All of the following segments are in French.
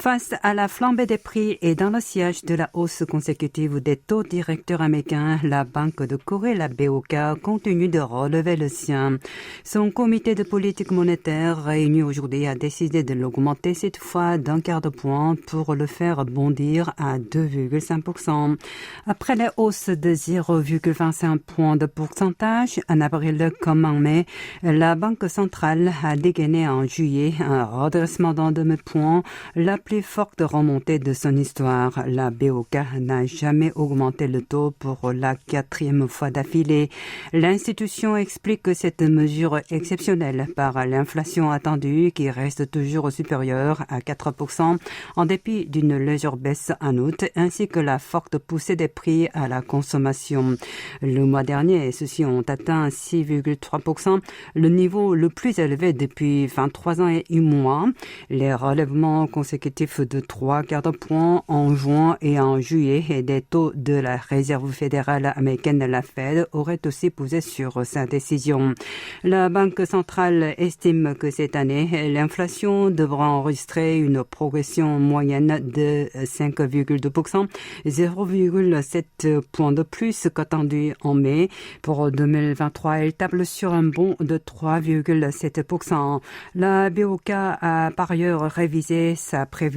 Face à la flambée des prix et dans le siège de la hausse consécutive des taux directeurs américains, la Banque de Corée, la BOK, continue de relever le sien. Son comité de politique monétaire réuni aujourd'hui a décidé de l'augmenter cette fois d'un quart de point pour le faire bondir à 2,5%. Après les hausses de 0,25 points de pourcentage en avril comme en mai, la Banque centrale a dégainé en juillet un redressement d'un demi-point, la plus forte remontée de son histoire. La BOK n'a jamais augmenté le taux pour la 4e fois d'affilée. L'institution explique que cette mesure exceptionnelle par l'inflation attendue qui reste toujours supérieure à 4% en dépit d'une légère baisse en août ainsi que la forte poussée des prix à la consommation. Le mois dernier, ceux-ci ont atteint 6,3%, le niveau le plus élevé depuis 23 ans et 1 mois. Les relèvements consécutifs de 3 quarts de point en juin et en juillet et des taux de la Réserve fédérale américaine, la Fed, auraient aussi pesé sur sa décision. La Banque centrale estime que cette année, l'inflation devra enregistrer une progression moyenne de 5,2%, 0,7 points de plus qu'attendu en mai. Pour 2023, elle table sur un bond de 3,7%. La BOK a par ailleurs révisé sa prévision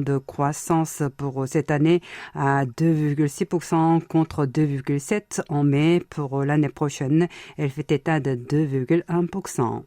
de croissance pour cette année à 2,6% contre 2,7% en mai. Pour l'année prochaine, elle fait état de 2,1%.